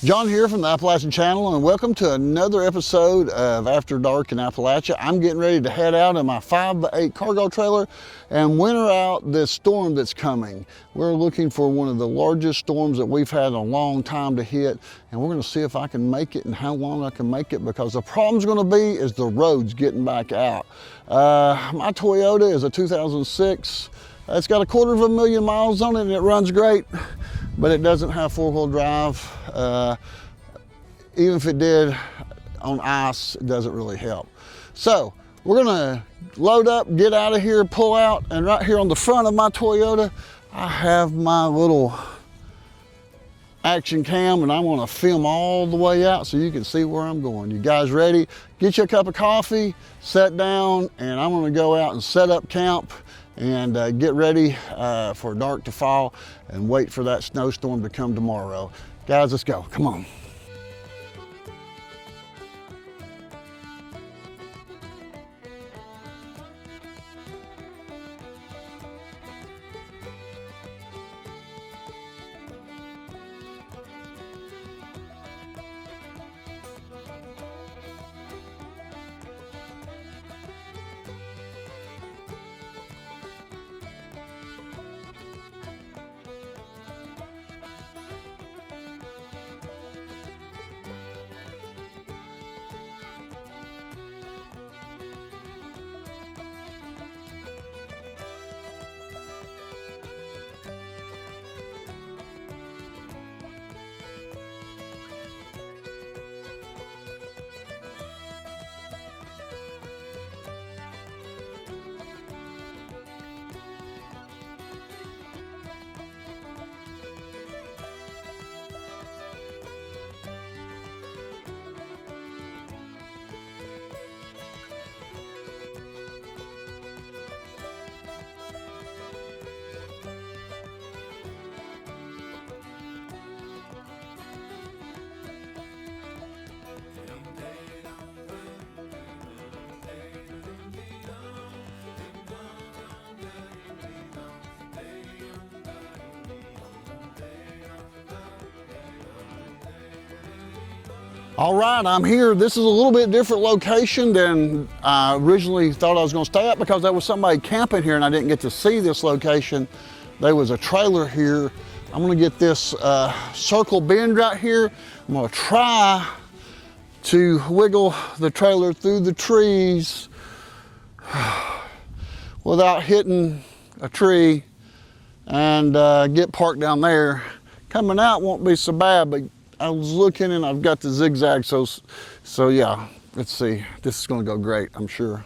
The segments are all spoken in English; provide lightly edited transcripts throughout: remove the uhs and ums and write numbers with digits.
John here from the Appalachian Channel, and welcome to another episode of After Dark in Appalachia. I'm getting ready to head out in my 5x8 cargo trailer and winter out this storm that's coming. We're looking for one of the largest storms that we've had in a long time to hit, and we're going to see if I can make it and how long I can make it, because the problem's going to be is the roads getting back out. My Toyota is a 2006. It's got 250,000 miles on it and it runs great, but it doesn't have four-wheel drive. Even if it did on ice, it doesn't really help. So we're gonna load up, get out of here, pull out, and right here on the front of my Toyota, I have my little action cam, and I'm gonna film all the way out so you can see where I'm going. You guys ready? Get you a cup of coffee, sit down, and I'm gonna go out and set up camp and get ready for dark to fall and wait for that snowstorm to come tomorrow. Guys, let's go, come on. All right, I'm here. This is a little bit different location than I originally thought I was going to stay at, because there was somebody camping here and I didn't get to see this location. There was a trailer here. I'm going to get this circle bend right here. I'm going to try to wiggle the trailer through the trees without hitting a tree and get parked down there. Coming out won't be so bad, but I was looking and I've got the zigzag, so yeah, let's see. This is gonna go great, I'm sure.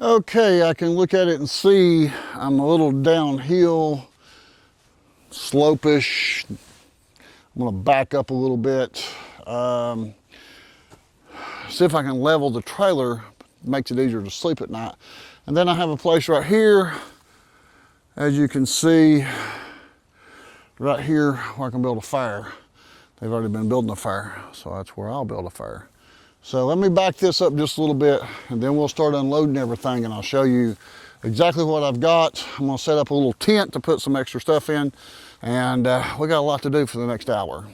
Okay, I can look at it and see I'm a little downhill, slopish. I'm gonna back up a little bit. See if I can level the trailer, makes it easier to sleep at night. And then I have a place right here, as you can see, right here where I can build a fire. They've already been building a fire, so that's where I'll build a fire. So let me back this up just a little bit, and then we'll start unloading everything, and I'll show you exactly what I've got. I'm gonna set up a little tent to put some extra stuff in, and we got a lot to do for the next hour.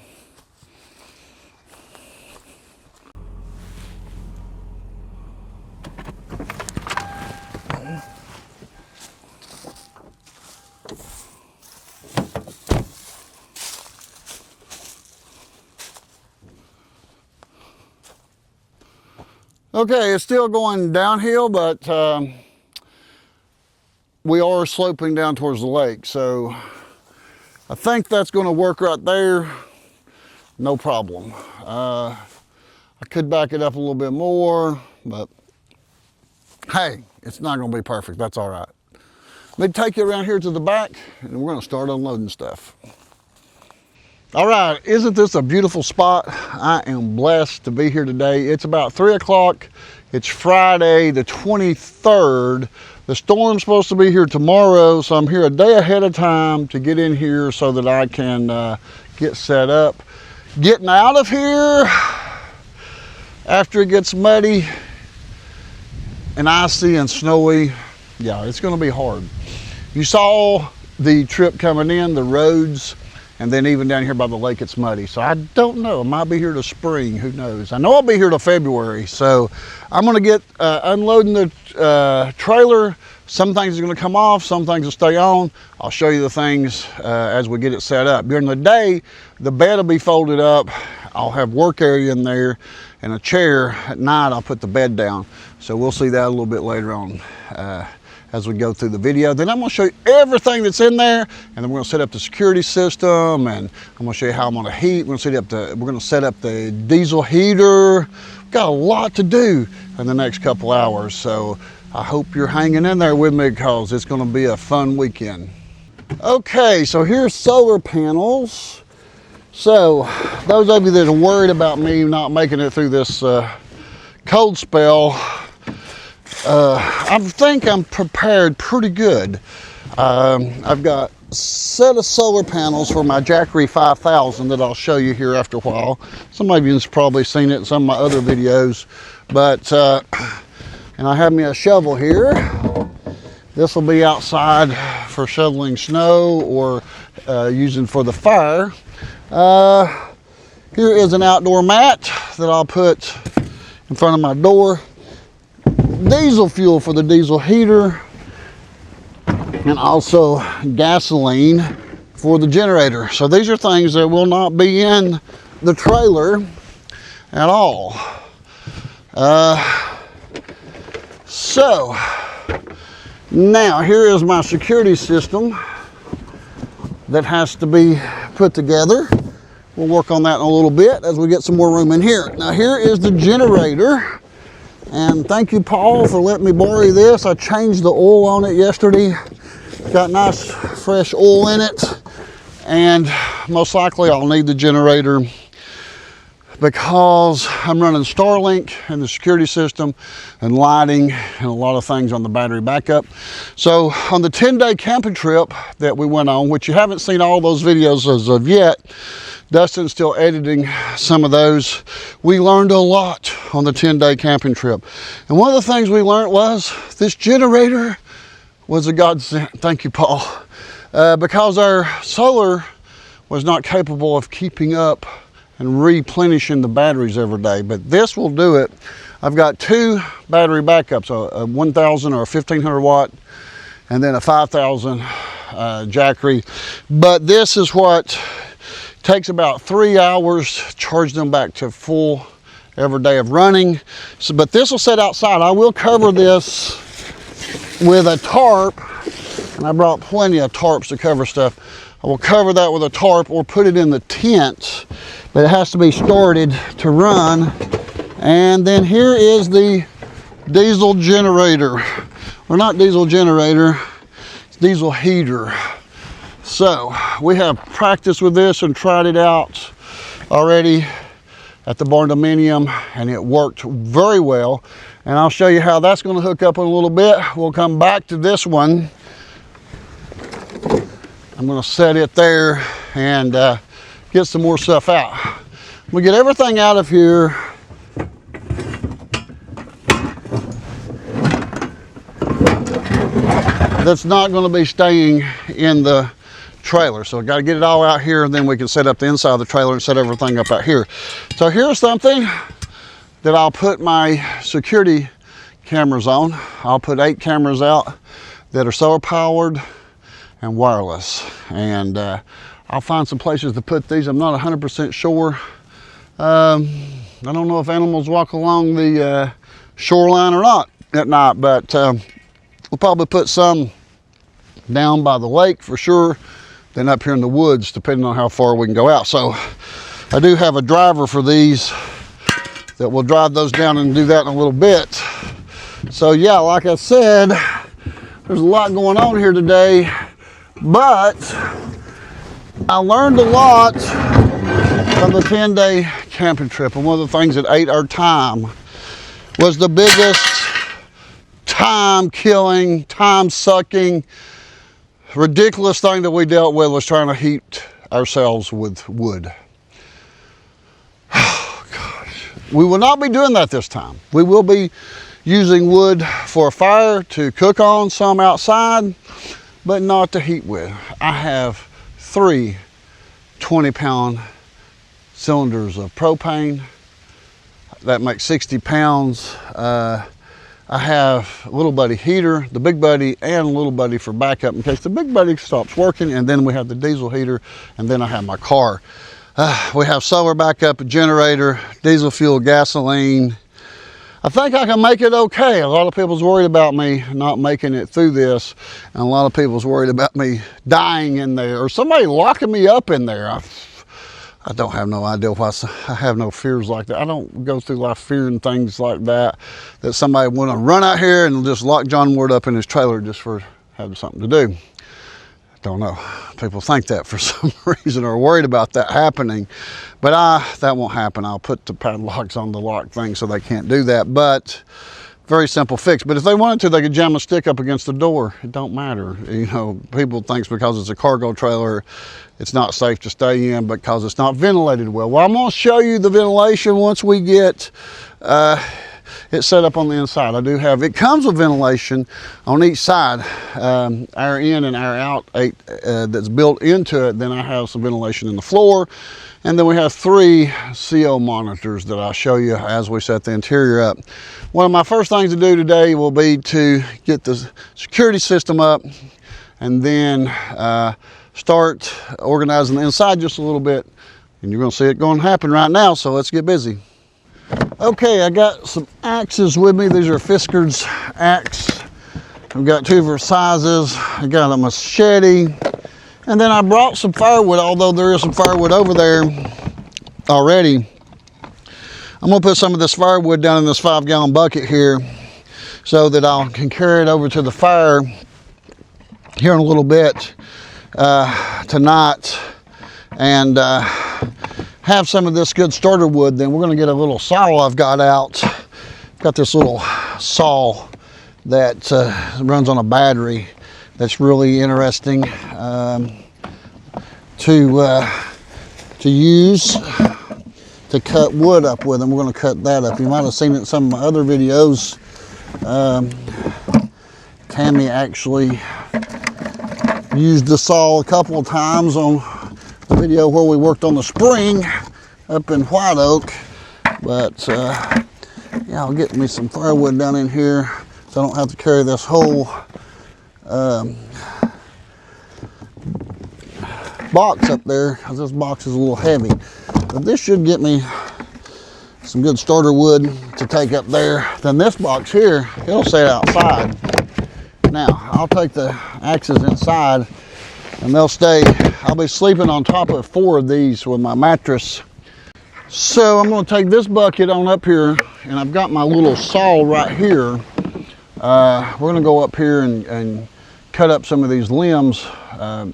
Okay, it's still going downhill, but we are sloping down towards the lake. So I think that's going to work right there. No problem. I could back it up a little bit more, but hey, it's not going to be perfect. That's all right. Let me take you around here to the back, and we're going to start unloading stuff. All right, isn't this a beautiful spot? I am blessed to be here today. It's about 3 o'clock. It's Friday the 23rd. The storm's supposed to be here tomorrow, so I'm here a day ahead of time to get in here so that I can get set up. Getting out of here after it gets muddy and icy and snowy, yeah, it's going to be hard. You saw the trip coming in, the roads, and then even down here by the lake, it's muddy. So I don't know, I might be here till spring, who knows? I know I'll be here till February. So I'm gonna get unloading the trailer. Some things are gonna come off, some things will stay on. I'll show you the things as we get it set up. During the day, the bed will be folded up. I'll have work area in there and a chair. At night, I'll put the bed down. So we'll see that a little bit later on as we go through the video. Then I'm gonna show you everything that's in there, and then we're gonna set up the security system, and I'm gonna show you how I'm gonna heat. We're gonna set up the diesel heater. We've got a lot to do in the next couple hours, so I hope you're hanging in there with me because it's gonna be a fun weekend. Okay, so here's solar panels. So those of you that are worried about me not making it through this cold spell, I think I'm prepared pretty good. I've got a set of solar panels for my Jackery 5000 that I'll show you here after a while. Some of you have probably seen it in some of my other videos, but and I have me a shovel here. This will be outside for shoveling snow or using for the fire. Here is an outdoor mat that I'll put in front of my door. Diesel fuel for the diesel heater, and also gasoline for the generator. So these are things that will not be in the trailer at all. So now here is my security system that has to be put together. We'll work on that in a little bit as we get some more room in here. Now here is the generator. And thank you, Paul, for letting me borrow this. I changed the oil on it yesterday. Got nice fresh oil in it. And most likely I'll need the generator because I'm running Starlink and the security system and lighting and a lot of things on the battery backup. So on the 10-day camping trip that we went on, which you haven't seen all those videos as of yet, Dustin's still editing some of those. We learned a lot on the 10-day camping trip. And one of the things we learned was this generator was a godsend. Thank you, Paul. Because our solar was not capable of keeping up and replenishing the batteries every day. But this will do it. I've got 2 battery backups, a 1000 or a 1500 watt, and then a 5000 Jackery. But this is what takes about 3 hours to charge them back to full every day of running. So, but this will sit outside. I will cover this with a tarp, and I brought plenty of tarps to cover stuff. I will cover that with a tarp or put it in the tent, but it has to be started to run. And then here is the diesel generator, or not diesel generator, it's diesel heater. So we have practiced with this and tried it out already at the Barn Dominium, and it worked very well. And I'll show you how that's going to hook up in a little bit. We'll come back to this one. I'm going to set it there and get some more stuff out. We'll get everything out of here. That's not going to be staying in the trailer. So got to get it all out here, and then we can set up the inside of the trailer and set everything up out here. So here's something that I'll put my security cameras on. I'll put 8 cameras out that are solar powered and wireless, and I'll find some places to put these. I'm not 100% sure. I don't know if animals walk along the shoreline or not at night, but we'll probably put some down by the lake for sure, then up here in the woods, depending on how far we can go out. So I do have a driver for these that will drive those down and do that in a little bit. So yeah, like I said, there's a lot going on here today, but I learned a lot from the 10-day camping trip. And one of the things that ate our time was the biggest time-killing, time-sucking, ridiculous thing that we dealt with was trying to heat ourselves with wood. Oh, gosh. We will not be doing that this time. We will be using wood for a fire to cook on, some outside, but not to heat with. I have 3 20-pound cylinders of propane. That makes 60 pounds. I have a little buddy heater, the big buddy, and a little buddy for backup in case the big buddy stops working, and then we have the diesel heater, and then I have my car. We have solar backup, a generator, diesel fuel, gasoline. I think I can make it okay. A lot of people's worried about me not making it through this, and a lot of people's worried about me dying in there or somebody locking me up in there. I don't have no idea why. I have no fears like that. I don't go through life fearing things like that, that somebody want to run out here and just lock John Ward up in his trailer just for having something to do. Don't know. People think that for some reason or are worried about that happening, but that won't happen. I'll put the padlocks on the lock thing so they can't do that, but very simple fix. But if they wanted to, they could jam a stick up against the door. It don't matter. You know, people think because it's a cargo trailer, it's not safe to stay in because it's not ventilated well. Well, I'm going to show you the ventilation once we get it set up on the inside. I do have, it comes with ventilation on each side, air in and air out, that's built into it. Then I have some ventilation in the floor. And then we have 3 CO monitors that I'll show you as we set the interior up. One of my first things to do today will be to get the security system up and then start organizing the inside just a little bit. And you're gonna see it going to happen right now, so let's get busy. Okay, I got some axes with me. These are Fisker's axe. I've got 2 different sizes. I got a machete. And then I brought some firewood, although there is some firewood over there already. I'm gonna put some of this firewood down in this 5-gallon bucket here so that I can carry it over to the fire here in a little bit tonight and have some of this good starter wood. Then we're gonna get a little saw I've got out. Got this little saw that runs on a battery. That's really interesting to use to cut wood up with, and we're going to cut that up. You might have seen it in some of my other videos. Tammy actually used the saw a couple of times on the video where we worked on the spring up in White Oak. But yeah, I'll get me some firewood down in here so I don't have to carry this whole box up there, because this box is a little heavy. But this should get me some good starter wood to take up there. Then this box here, it'll sit outside. Now, I'll take the axes inside and they'll stay. I'll be sleeping on top of 4 of these with my mattress. So I'm going to take this bucket on up here, and I've got my little saw right here. We're going to go up here and cut up some of these limbs.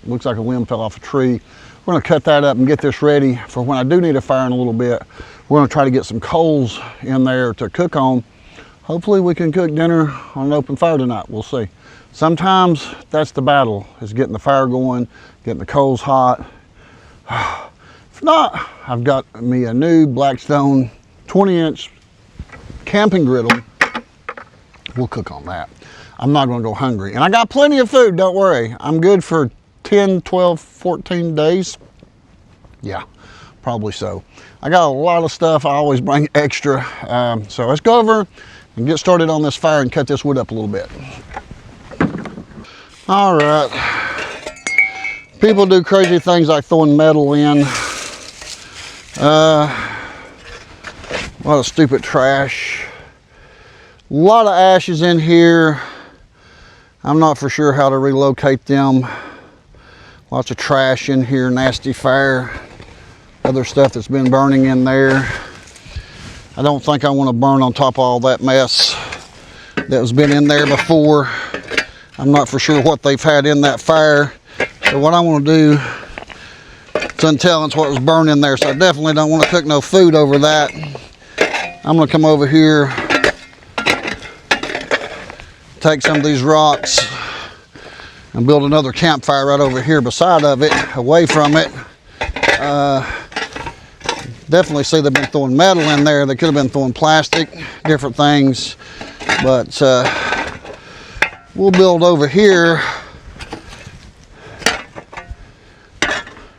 Looks like a limb fell off a tree. We're going to cut that up and get this ready for when I do need a fire in a little bit. We're going to try to get some coals in there to cook on. Hopefully we can cook dinner on an open fire tonight. We'll see. Sometimes that's the battle, is getting the fire going, getting the coals hot. If not, I've got me a new Blackstone 20-inch camping griddle. We'll cook on that. I'm not going to go hungry. And I got plenty of food, don't worry. I'm good for 10, 12, 14 days. Yeah, probably so. I got a lot of stuff. I always bring extra. So let's go over and get started on this fire and cut this wood up a little bit. All right. People do crazy things like throwing metal in. A lot of stupid trash. A lot of ashes in here. I'm not for sure how to relocate them. Lots of trash in here, nasty fire. Other stuff that's been burning in there. I don't think I want to burn on top of all that mess that has been in there before. I'm not for sure what they've had in that fire. So what I want to do, it's untellings what was burning there, so I definitely don't want to cook no food over that. I'm going to come over here, take some of these rocks, and build another campfire right over here beside of it, away from it. Definitely see they've been throwing metal in there. They could have been throwing plastic, different things. But we'll build over here.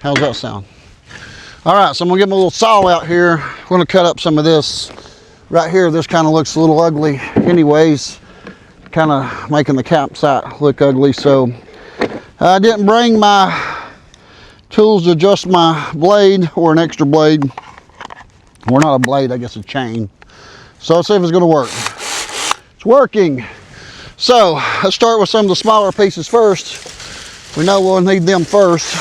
How's that sound? All right, so I'm gonna get my little saw out here. We're gonna cut up some of this. Right here, this kind of looks a little ugly anyways. Kind of making the campsite look ugly. So I didn't bring my tools to adjust my blade, or an extra blade. Or not a blade, I guess a chain. So let's see if it's gonna work. It's working. So let's start with some of the smaller pieces first. We know we'll need them first.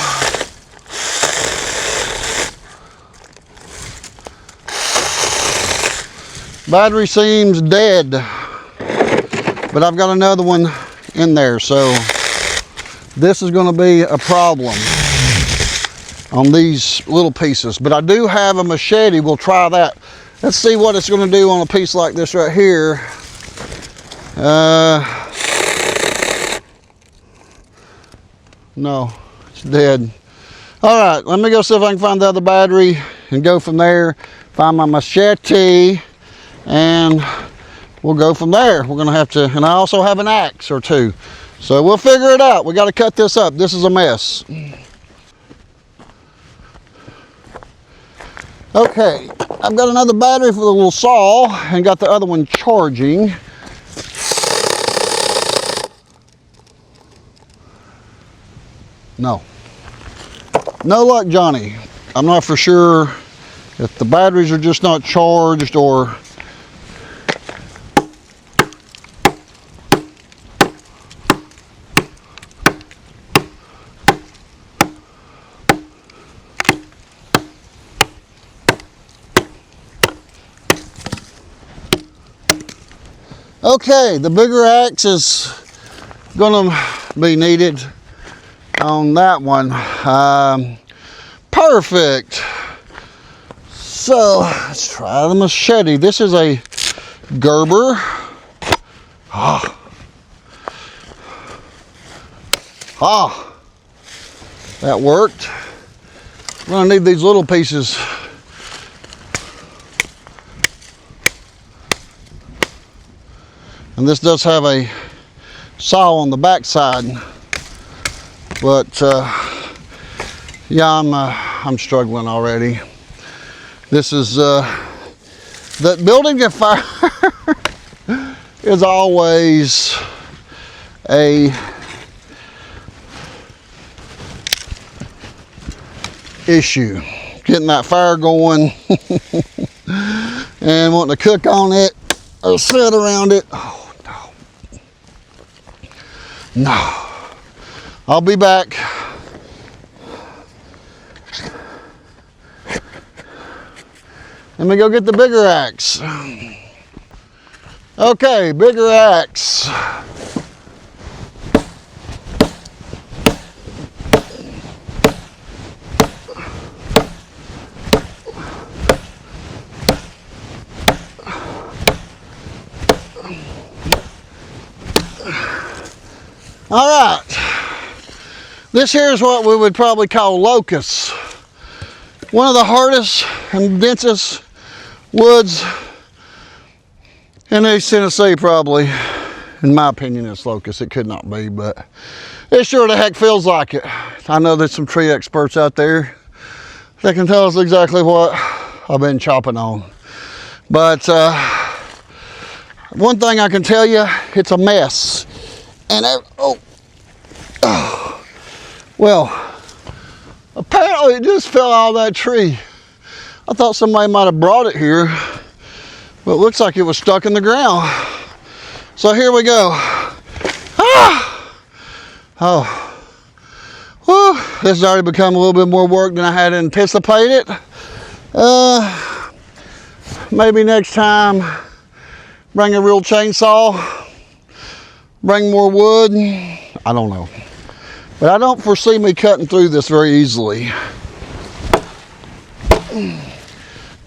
Battery seems dead, but I've got another one in there, so this is going to be a problem on these little pieces. But I do have a machete. We'll try that. Let's see what it's going to do on a piece like this right here. No, it's dead. All right, let me go see if I can find the other battery and go from there. Find my machete, and we'll go from there. We're gonna have to, and I also have an axe or two. So we'll figure it out. We gotta cut this up. This is a mess. Okay, I've got another battery for the little saw and got the other one charging. No luck, Johnny. I'm not for sure if the batteries are just not charged or okay, the bigger axe is gonna be needed on that one. Perfect. So let's try the machete. This is a Gerber. That worked. We're gonna need these little pieces. And this does have a saw on the back side, but yeah, I'm struggling already. This is that building a fire is always a issue. Getting that fire going and wanting to cook on it or sit around it. Oh no. I'll be back. Let me go get the bigger axe. Okay, bigger axe. All right, this here is what we would probably call locust. One of the hardest and densest woods in East Tennessee, probably. In my opinion, it's locust. It could not be, but it sure the heck feels like it. I know there's some tree experts out there that can tell us exactly what I've been chopping on. But one thing I can tell you, it's a mess. And well, apparently it just fell out of that tree. I thought somebody might have brought it here, but it looks like it was stuck in the ground. So here we go. Ah! Oh, whew. This has already become a little bit more work than I had anticipated. Maybe next time, bring a real chainsaw, bring more wood. I don't know. But I don't foresee me cutting through this very easily.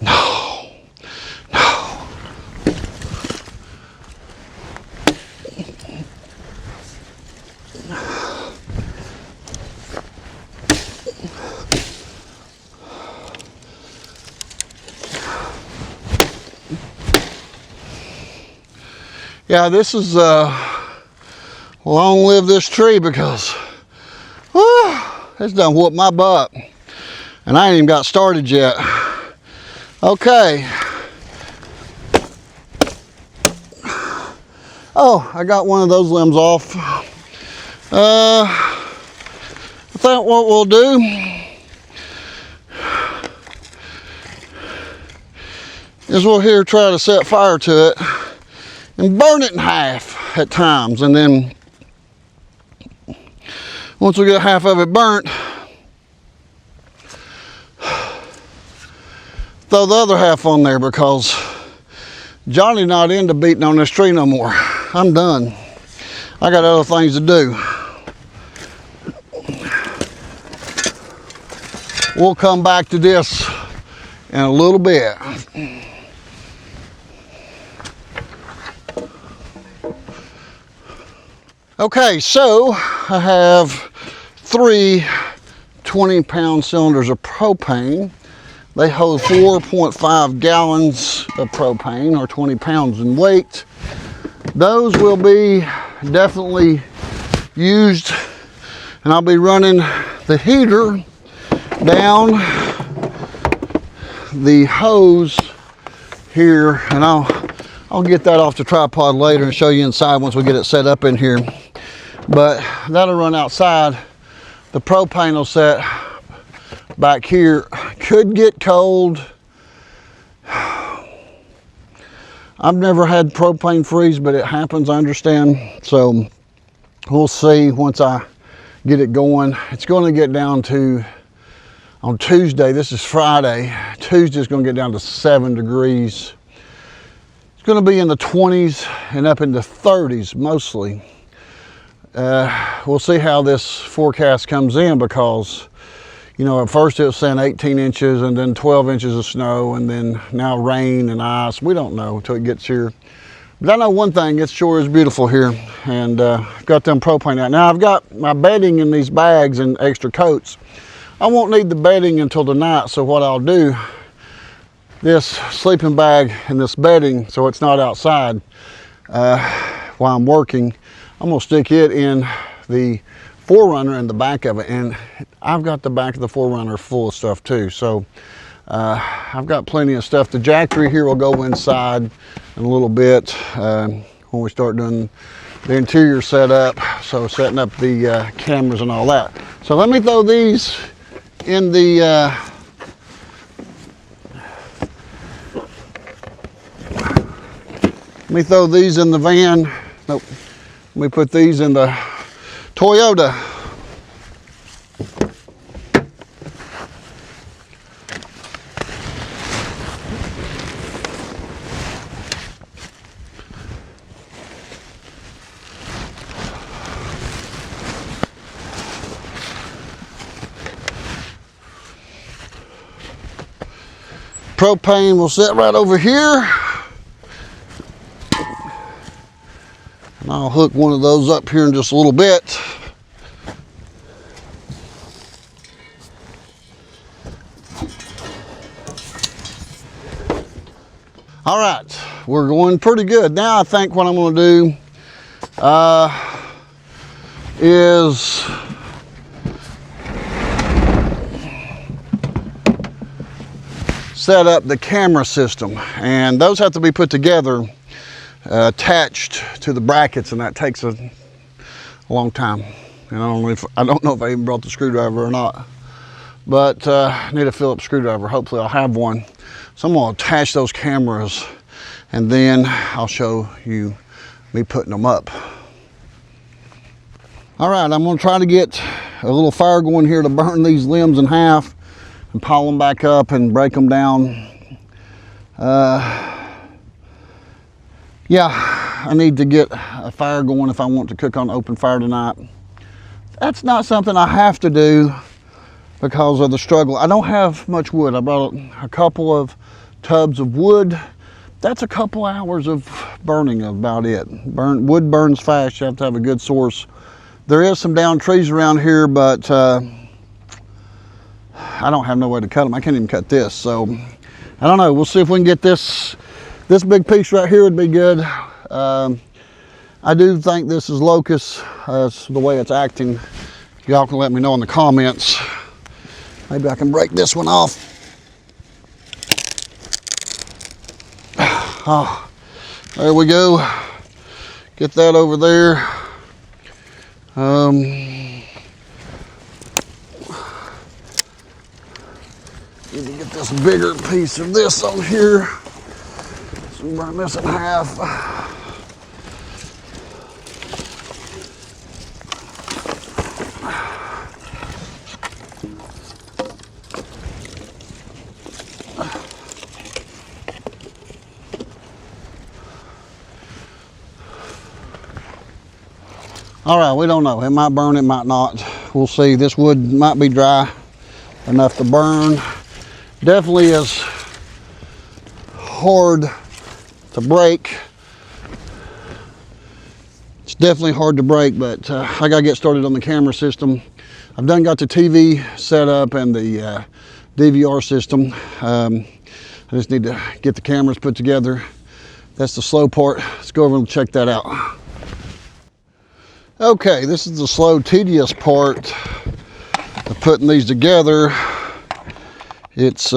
No, no. Yeah, this is long live this tree, because whew, it's done whooped my butt, and I ain't even got started yet. Okay. Oh, I got one of those limbs off. I think what we'll do is we'll here try to set fire to it and burn it in half at times, and then once we get half of it burnt, throw the other half on there, because Johnny's not into beating on this tree no more. I'm done. I got other things to do. We'll come back to this in a little bit. Okay, so I have 3 20-pound cylinders of propane. They hold 4.5 gallons of propane, or 20 pounds in weight. Those will be definitely used, and I'll be running the heater down the hose here, and I'll get that off the tripod later and show you inside once we get it set up in here. But that'll run outside. The propane will set back here. Could get cold. I've never had propane freeze, but it happens, I understand. So we'll see once I get it going. It's going to get down to, on Tuesday, this is Friday, Tuesday's going to get down to 7 degrees. It's going to be in the 20s and up into 30s mostly. We'll see how this forecast comes in, because you know, at first it was saying 18 inches and then 12 inches of snow, and then now rain and ice. We don't know until it gets here. But I know one thing, it sure is beautiful here. And I've got them propane out. Now I've got my bedding in these bags and extra coats. I won't need the bedding until tonight, so what I'll do, this sleeping bag and this bedding, so it's not outside while I'm working, I'm gonna stick it in the 4Runner in the back of it, and I've got the back of the 4Runner full of stuff too. So I've got plenty of stuff. The jackery here will go inside in a little bit when we start doing the interior setup, so setting up the cameras and all that. So let me throw these in the van. Nope. Let me put these in the Toyota. Propane will sit right over here. And I'll hook one of those up here in just a little bit. All right, we're going pretty good. Now I think what I'm going to do is set up the camera system, and those have to be put together, attached to the brackets, and that takes a long time. And I don't know if I even brought the screwdriver or not, but I need a Phillips screwdriver. Hopefully I'll have one. So I'm going to attach those cameras, and then I'll show you me putting them up. All right, I'm gonna try to get a little fire going here to burn these limbs in half and pile them back up and break them down. Yeah, I need to get a fire going if I want to cook on open fire tonight. That's not something I have to do because of the struggle. I don't have much wood. I brought a couple of tubs of wood. That's a couple hours of burning, about it. Wood burns fast. You have to have a good source. There is some downed trees around here, but I don't have no way to cut them. I can't even cut this, so I don't know. We'll see if we can get this big piece right here would be good. I do think this is locust. That's the way it's acting. Y'all can let me know in the comments. Maybe I can break this one off. Oh, there we go. Get that over there. Need to get this bigger piece of this on here. So burn this in half. All right, we don't know. It might burn, it might not. We'll see. This wood might be dry enough to burn. Definitely is hard to break. It's definitely hard to break, but I gotta get started on the camera system. I've got the TV set up and the DVR system. I just need to get the cameras put together. That's the slow part. Let's go over and check that out. Okay, this is the slow, tedious part of putting these together. It's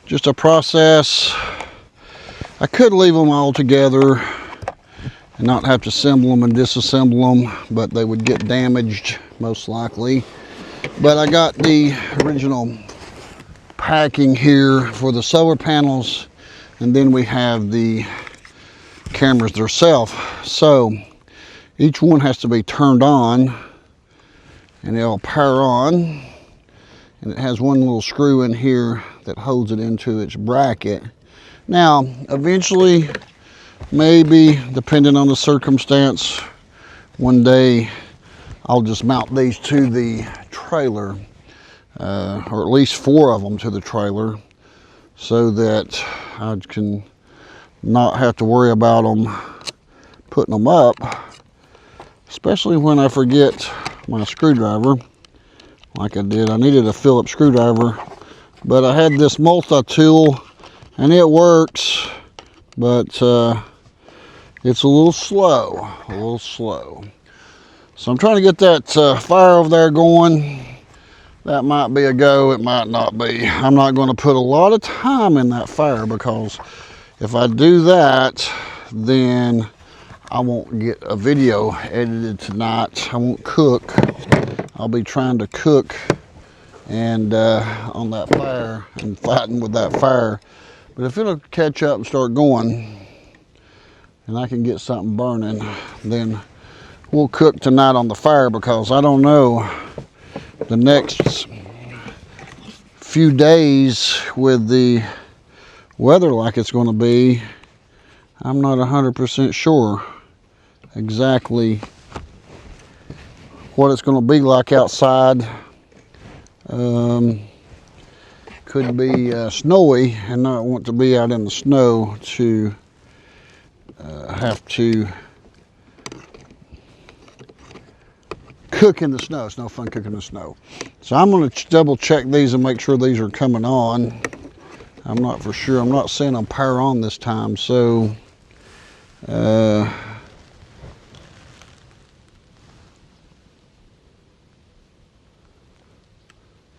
just a process. I could leave them all together and not have to assemble them and disassemble them, but they would get damaged most likely. But I got the original packing here for the solar panels, and then we have the cameras themselves. So each one has to be turned on and it'll power on, and it has one little screw in here that holds it into its bracket. Now eventually, maybe depending on the circumstance, one day I'll just mount these to the trailer, or at least 4 of them to the trailer, so that I can not have to worry about them putting them up, especially when I forget my screwdriver like I did. I needed a Phillips screwdriver, but I had this multi-tool and it works, but it's a little slow. So I'm trying to get that fire over there going. That might be a go, it might not be. I'm not going to put a lot of time in that fire, because if I do that, then I won't get a video edited tonight. I won't cook. I'll be trying to cook and on that fire and fighting with that fire. But if it'll catch up and start going and I can get something burning, then we'll cook tonight on the fire, because I don't know the next few days with the weather like it's going to be. I'm not 100% sure exactly what it's going to be like outside. Could be snowy, and not want to be out in the snow to have to cook in the snow. It's no fun cooking in the snow. So I'm going to double check these and make sure these are coming on. I'm not for sure. I'm not seeing them power on this time, so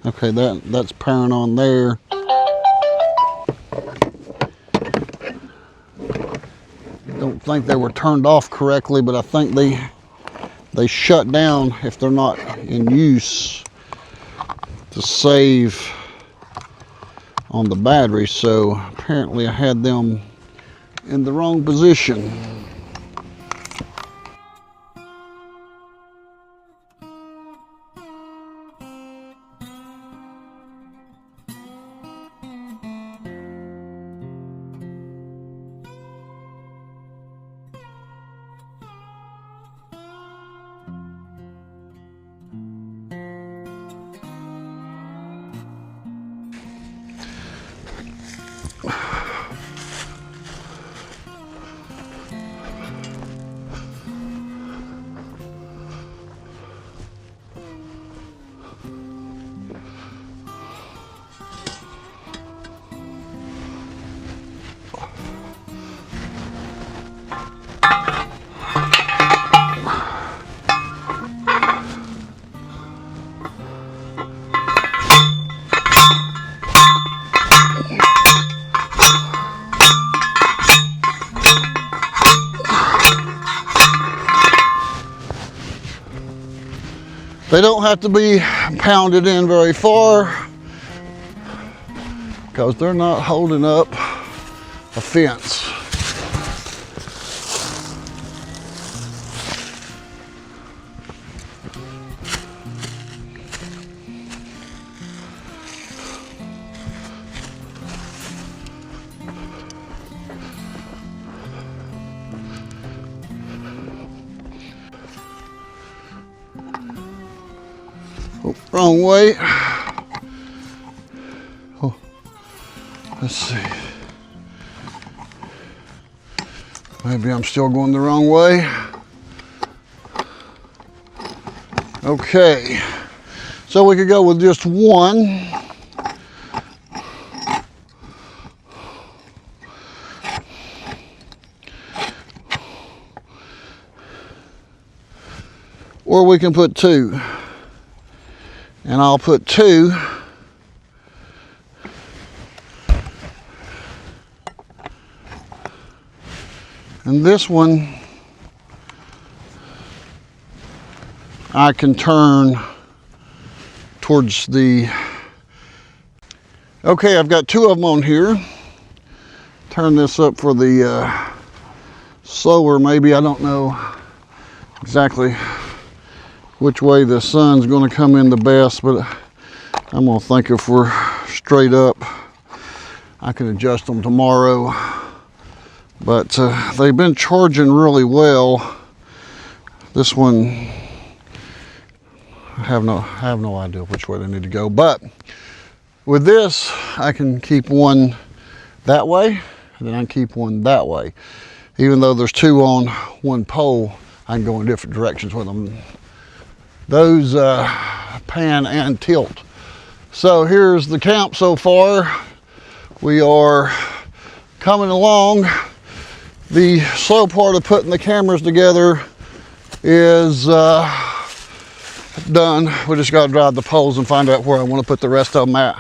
okay, that's powering on there. Don't think they were turned off correctly, but I think they shut down if they're not in use to save on the battery. So apparently I had them in the wrong position. They don't have to be pounded in very far because they're not holding up a fence. Oh, wrong way. Oh, let's see. Maybe I'm still going the wrong way. Okay, so we could go with just one. Or we can put two. And I'll put two. And this one I can turn towards the, okay, I've got two of them on here. Turn this up for the solar maybe, I don't know exactly which way the sun's going to come in the best, but I'm going to think if we're straight up, I can adjust them tomorrow. But they've been charging really well. This one, I have no idea which way they need to go. But with this, I can keep one that way, and then I can keep one that way. Even though there's two on one pole, I can go in different directions with them. Those pan and tilt. So here's the camp so far. We are coming along. The slow part of putting the cameras together is done. We just got to drive the poles and find out where I want to put the rest of them at.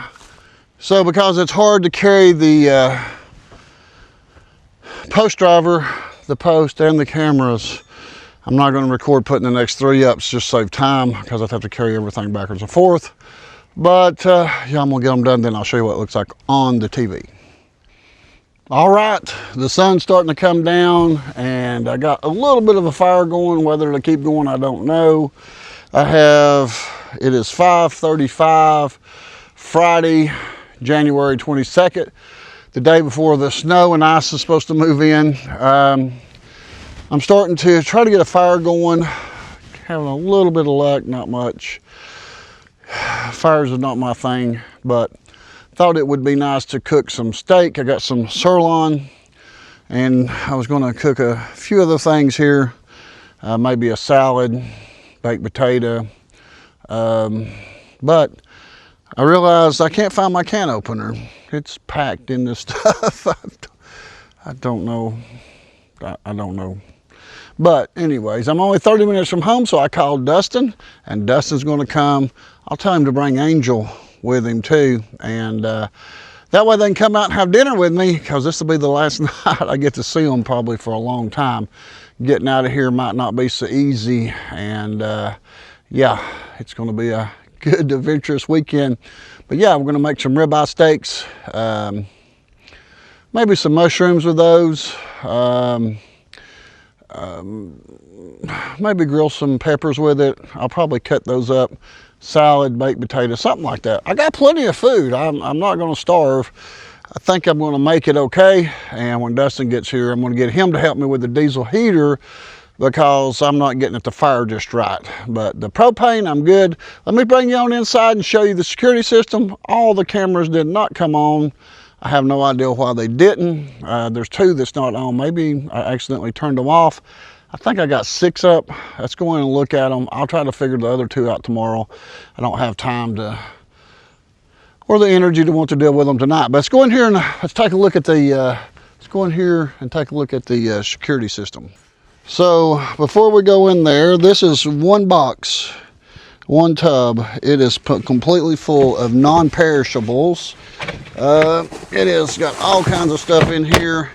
So because it's hard to carry the post driver, the post, and the cameras, I'm not going to record putting the next three up, just save time because I'd have to carry everything backwards and forth. But yeah, I'm going to get them done, then I'll show you what it looks like on the TV. All right, the sun's starting to come down and I got a little bit of a fire going. Whether it'll keep going, I don't know. It is 5:35 Friday, January 22nd, the day before the snow and ice is supposed to move in. I'm starting to try to get a fire going, having a little bit of luck, not much. Fires is not my thing, but thought it would be nice to cook some steak. I got some sirloin, and I was going to cook a few other things here, maybe a salad, baked potato, but I realized I can't find my can opener. It's packed in this stuff. I don't know. I don't know. But anyways, I'm only 30 minutes from home, so I called Dustin, and Dustin's going to come. I'll tell him to bring Angel with him too, and that way they can come out and have dinner with me, because this will be the last night I get to see them probably for a long time. Getting out of here might not be so easy, and yeah, it's going to be a good adventurous weekend. But yeah, we're going to make some ribeye steaks, maybe some mushrooms with those. Maybe grill some peppers with it. I'll probably cut those up. Salad, baked potatoes, something like that. I got plenty of food. I'm not going to starve. I think I'm going to make it okay. And when Dustin gets here, I'm going to get him to help me with the diesel heater because I'm not getting it to fire just right. But the propane, I'm good. Let me bring you on inside and show you the security system. All the cameras did not come on. I have no idea why they didn't. There's 2 that's not on. Maybe I accidentally turned them off. I think I got 6 up. Let's go in and look at them. I'll try to figure the other 2 out tomorrow. I don't have time to, or the energy to want to deal with them tonight. But let's go in here and let's take a look at the, security system. So before we go in there, this is one box, one tub. It is completely full of non-perishables. It has got all kinds of stuff in here.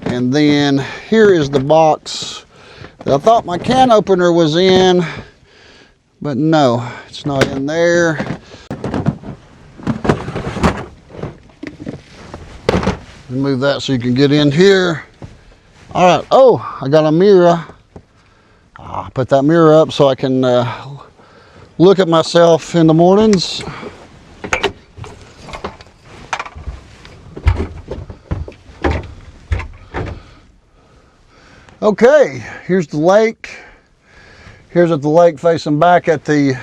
And then here is the box that I thought my can opener was in, but no, it's not in there. Move that so you can get in here. All right, oh, I got a mirror. I'll put that mirror up so I can look at myself in the mornings. Okay, here's the lake. Here's at the lake facing back at the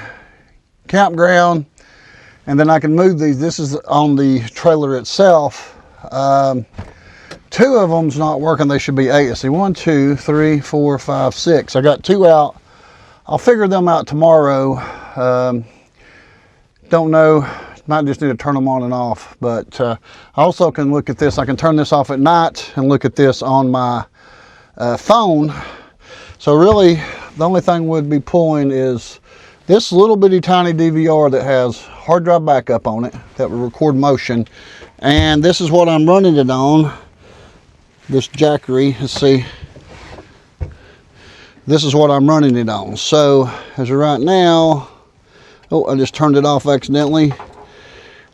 campground. And then I can move these. This is on the trailer itself. 2 of them's not working. They should be 8. Let's see, 1, 2, 3, 4, 5, 6. I got 2 out. I'll figure them out tomorrow. Don't know. Might just need to turn them on and off. But I also can look at this. I can turn this off at night and look at this on my phone. So really the only thing we'd be pulling is this little bitty tiny DVR that has hard drive backup on it that will record motion, and this is what I'm running it on, this Jackery. Let's see, this is what I'm running it on. So as of right now, oh, I just turned it off accidentally,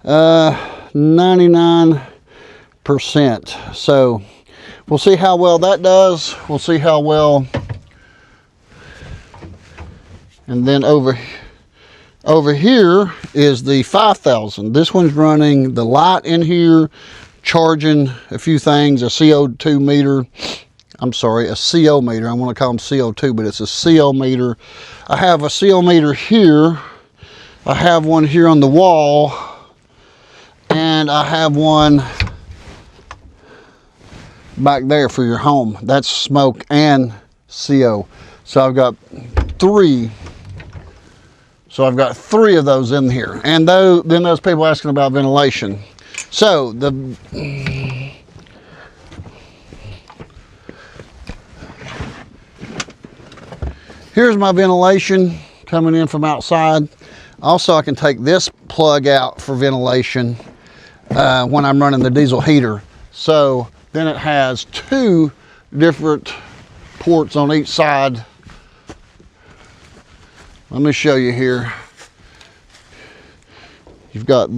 99%. So we'll see how well that does. We'll see how well. And then over here is the 5000. This one's running the light in here, charging a few things, a CO2 meter. I'm sorry, a CO meter. I want to call them CO2, but it's a CO meter. I have a CO meter here. I have one here on the wall. And I have one back there for your home. That's smoke and CO. So I've got 3. So I've got 3 of those in here. And then those people asking about ventilation. So here's my ventilation coming in from outside. Also, I can take this plug out for ventilation when I'm running the diesel heater. So then it has 2 different ports on each side. Let me show you here. You've got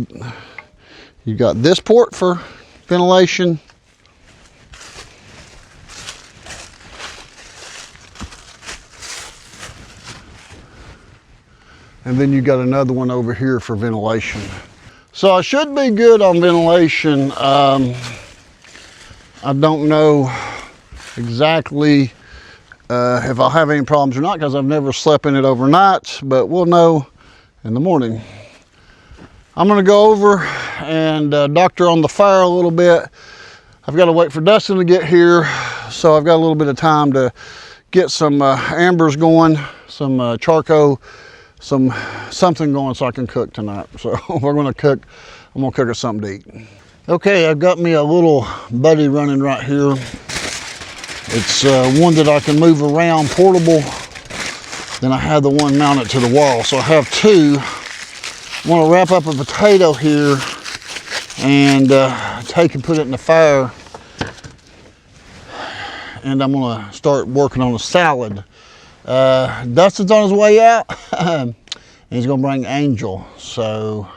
this port for ventilation. And then you got another one over here for ventilation. So I should be good on ventilation. I don't know exactly if I'll have any problems or not, because I've never slept in it overnight, but we'll know in the morning. I'm gonna go over and doctor on the fire a little bit. I've got to wait for Dustin to get here, so I've got a little bit of time to get some ambers going, some charcoal, something going so I can cook tonight. So we're gonna cook. I'm gonna cook us something to eat. Okay, I've got me a little buddy running right here. It's one that I can move around, portable. Then I have the one mounted to the wall. So I have 2. I want to wrap up a potato here and take and put it in the fire. And I'm going to start working on a salad. Dustin's on his way out. And he's going to bring Angel. So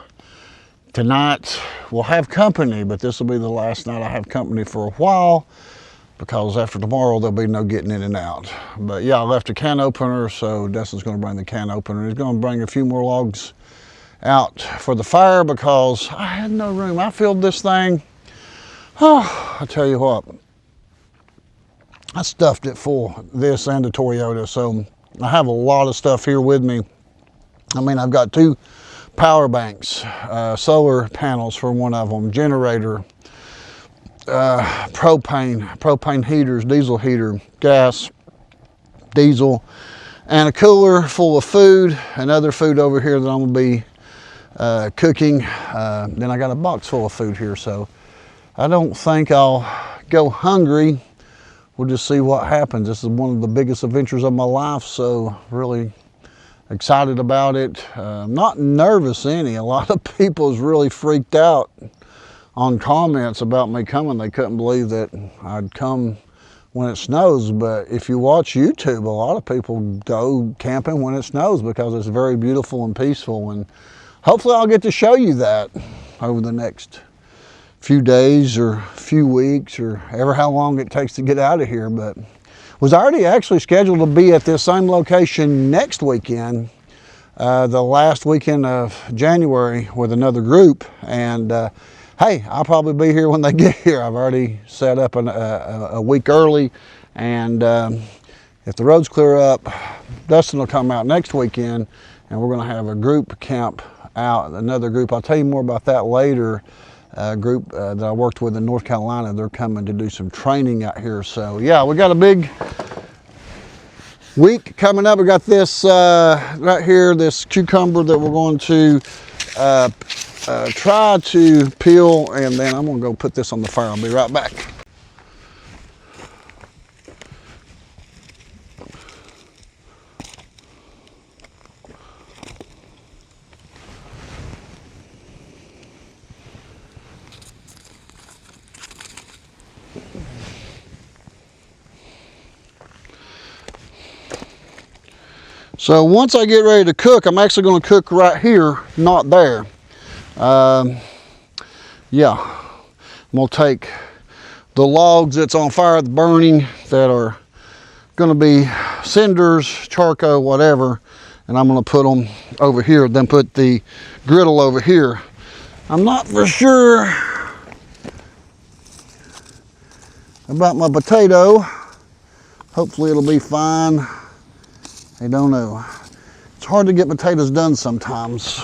Tonight we'll have company, but this will be the last night I have company for a while, because after tomorrow there'll be no getting in and out. But yeah, I left a can opener, so Dustin's going to bring the can opener. He's going to bring a few more logs out for the fire because I had no room. I filled this thing. Oh, I tell you what, I stuffed it full, this and the Toyota, so I have a lot of stuff here with me. I mean, I've got 2 power banks, solar panels for one of them, generator, propane heaters, diesel heater, gas, diesel, and a cooler full of food and other food over here that I'm going to be cooking. Then I got a box full of food here, so I don't think I'll go hungry. We'll just see what happens. This is one of the biggest adventures of my life, so really excited about it. Not nervous any. A lot of people's really freaked out on comments about me coming. They couldn't believe that I'd come when it snows, but if you watch YouTube, a lot of people go camping when it snows because it's very beautiful and peaceful, and hopefully I'll get to show you that over the next few days or few weeks or ever how long it takes to get out of here. But was already actually scheduled to be at this same location next weekend, the last weekend of January, with another group, and hey, I'll probably be here when they get here. I've already set up a week early, and if the roads clear up, Dustin will come out next weekend, and we're going to have a group camp out, another group. I'll tell you more about that later. Group that I worked with in North Carolina, they're coming to do some training out here. So yeah, we got a big week coming up. We got this right here, this cucumber that we're going to try to peel, and then I'm going to go put this on the fire. I'll be right back. So once I get ready to cook, I'm actually going to cook right here, not there. Yeah, I'm going to take the logs that's on fire, the burning, that are going to be cinders, charcoal, whatever, and I'm going to put them over here, then put the griddle over here. I'm not for sure about my potato. Hopefully it'll be fine. I don't know. It's hard to get potatoes done sometimes.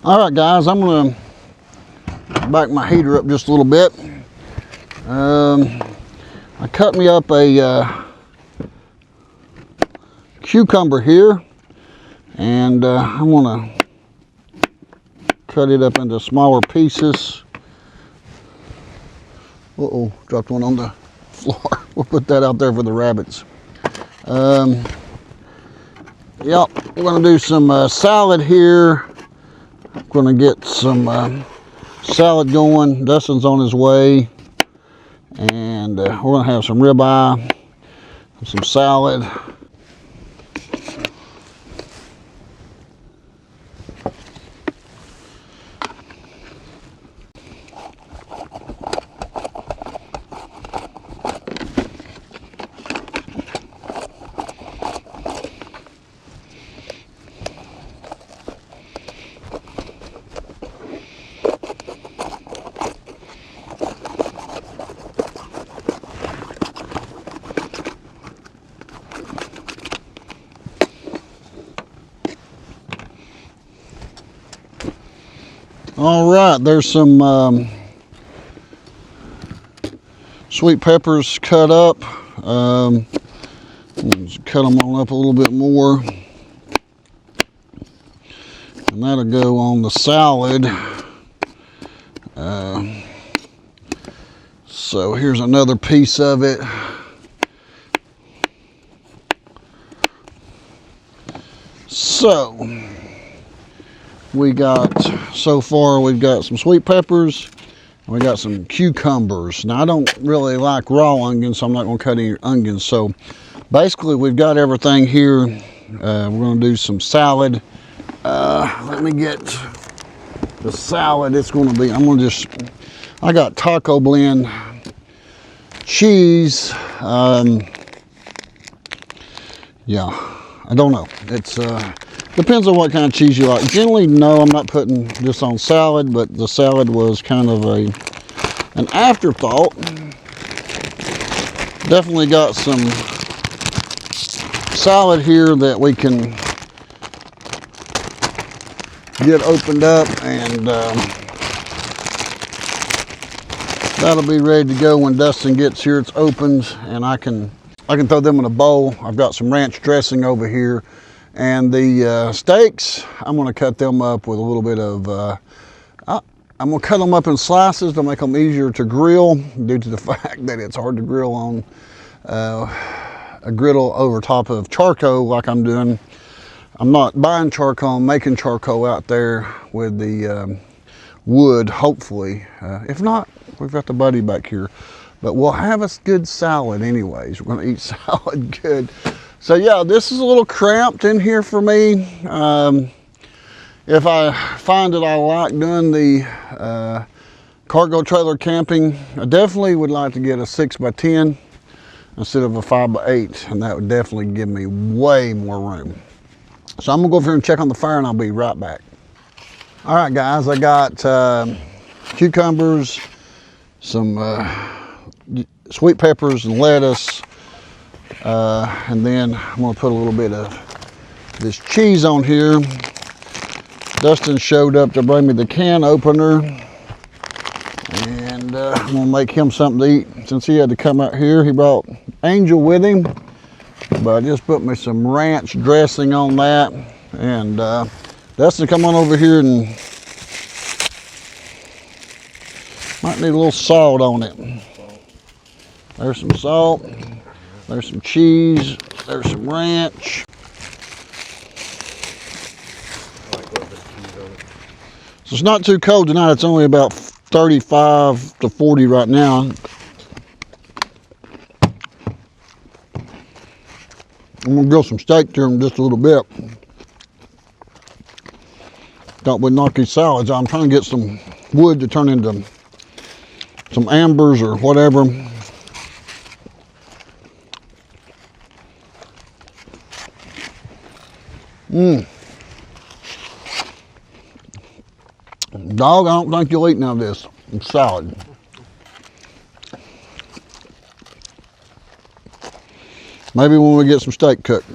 All right, guys, I'm going to back my heater up just a little bit. I cut me up a cucumber here, and I'm gonna cut it up into smaller pieces. Uh-oh, dropped one on the floor. We'll put that out there for the rabbits. Yep, we're gonna do some salad here. I'm gonna get some salad going. Dustin's on his way, and we're gonna have some ribeye, some salad. All right, there's some sweet peppers cut up. Let's cut them all up a little bit more, and that'll go on the salad. So here's another piece of it. So we got, so far we've got some sweet peppers, and we got some cucumbers. Now I don't really like raw onions, so I'm not going to cut any onions. So basically we've got everything here. We're going to do some salad. Let me get the salad. It's going to be, I got taco blend cheese. Yeah, I don't know. It's depends on what kind of cheese you like. Generally, no, I'm not putting this on salad, but the salad was kind of an afterthought. Definitely got some salad here that we can get opened up, and that'll be ready to go when Dustin gets here. It's opened, and I can throw them in a bowl. I've got some ranch dressing over here, and the steaks, I'm going to cut them up with a little bit of I'm going to cut them up in slices to make them easier to grill, due to the fact that it's hard to grill on a griddle over top of charcoal like I'm doing. I'm not buying charcoal, I'm making charcoal out there with the wood, hopefully. If not, we've got the buddy back here. But we'll have a good salad anyways. We're gonna eat salad good. So yeah, this is a little cramped in here for me. If I find that I like doing the cargo trailer camping, I definitely would like to get a 6x10 instead of a 5x8, and that would definitely give me way more room. So I'm gonna go over here and check on the fire, and I'll be right back. All right, guys, I got cucumbers, some sweet peppers and lettuce, and then I'm gonna put a little bit of this cheese on here. Dustin showed up to bring me the can opener, and I'm gonna make him something to eat. Since he had to come out here, he brought Angel with him, but I just put me some ranch dressing on that. And Dustin, come on over here, and might need a little salt on it. There's some salt, there's some cheese, there's some ranch. So it's not too cold tonight. It's only about 35 to 40 right now. I'm gonna grill some steak here in just a little bit. Thought we'd knock these salads out. I'm trying to get some wood to turn into some ambers or whatever. Dog, I don't think you'll eat none of this. It's salad. Maybe when we get some steak cooked.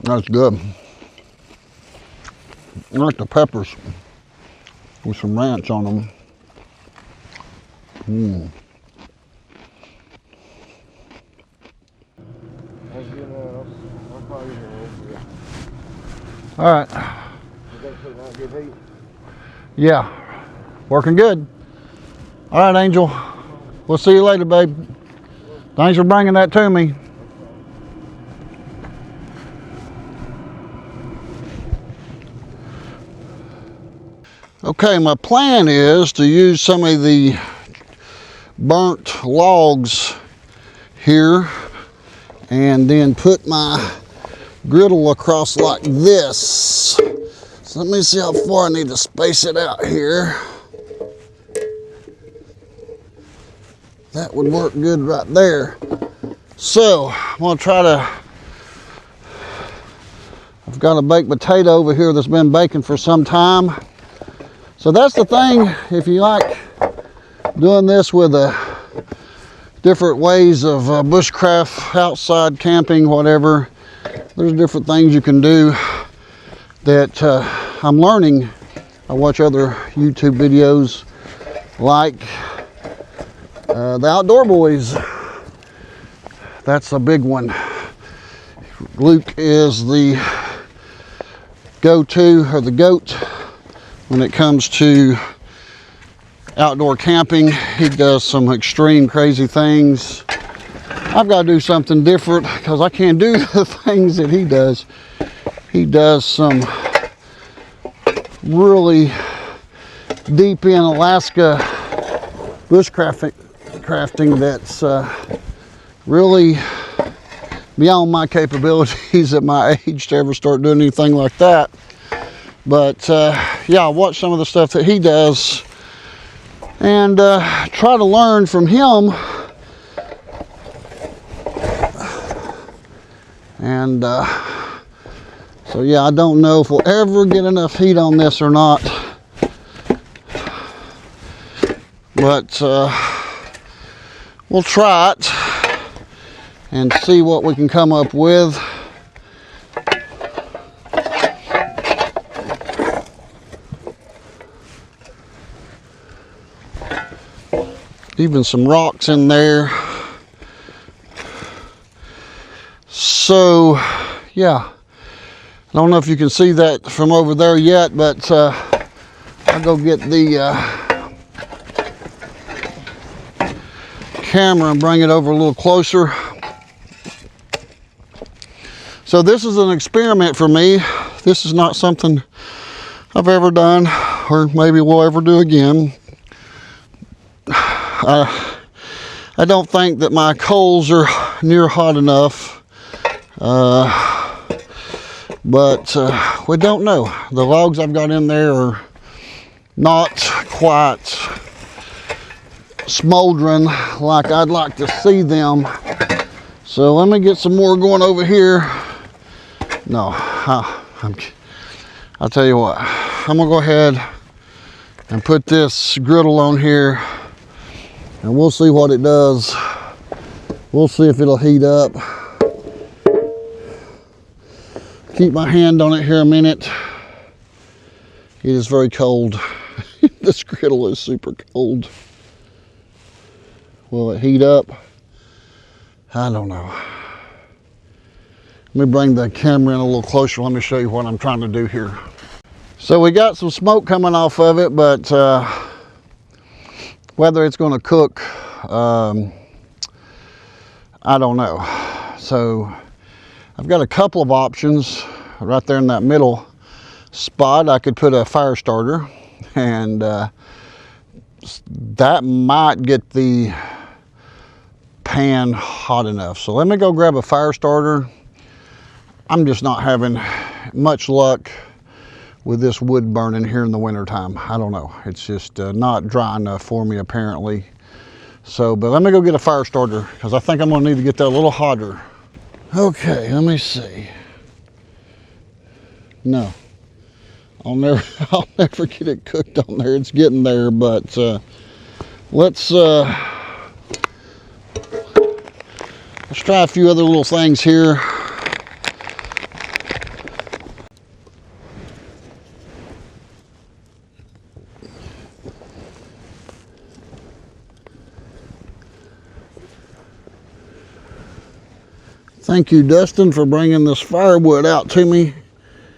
That's good. I like the peppers with some ranch on them. All right. Yeah, working good. All right, Angel. We'll see you later, babe. Thanks for bringing that to me. Okay, my plan is to use some of the burnt logs here and then put my griddle across like this. So let me see how far I need to space it out here. That would work good right there. So I'm gonna try to, I've got a baked potato over here that's been baking for some time. So that's the thing, if you like doing this with different ways of bushcraft, outside camping, whatever, there's different things you can do that I'm learning. I watch other YouTube videos like the Outdoor Boys. That's a big one. Luke is the go-to, or the GOAT, when it comes to outdoor camping. He does some extreme crazy things. I've got to do something different because I can't do the things that he does. He does some really deep in Alaska bushcrafting that's really beyond my capabilities at my age to ever start doing anything like that. But yeah, I watch some of the stuff that he does and try to learn from him. And so yeah, I don't know if we'll ever get enough heat on this or not, but we'll try it and see what we can come up with. Even some rocks in there. So yeah, I don't know if you can see that from over there yet, but I'll go get the camera and bring it over a little closer. So this is an experiment for me. This is not something I've ever done, or maybe we'll ever do again. I don't think that my coals are near hot enough. But we don't know. The logs I've got in there are not quite smoldering like I'd like to see them. So let me get some more going over here. No, I'll tell you what, I'm gonna go ahead and put this griddle on here and we'll see what it does. We'll see if it'll heat up. Keep my hand on it here a minute. It is very cold. This griddle is super cold. Will it heat up? I don't know. Let me bring the camera in a little closer. Let me show you what I'm trying to do here. So we got some smoke coming off of it, but whether it's going to cook, I don't know. So I've got a couple of options right there in that middle spot. I could put a fire starter, and that might get the pan hot enough. So let me go grab a fire starter. I'm just not having much luck with this wood burning here in the wintertime. I don't know. It's just not dry enough for me apparently. So, but let me go get a fire starter because I think I'm gonna need to get that a little hotter. Okay, let me see. No, I'll never get it cooked on there. It's getting there, but let's try a few other little things here. Thank you, Dustin, for bringing this firewood out to me.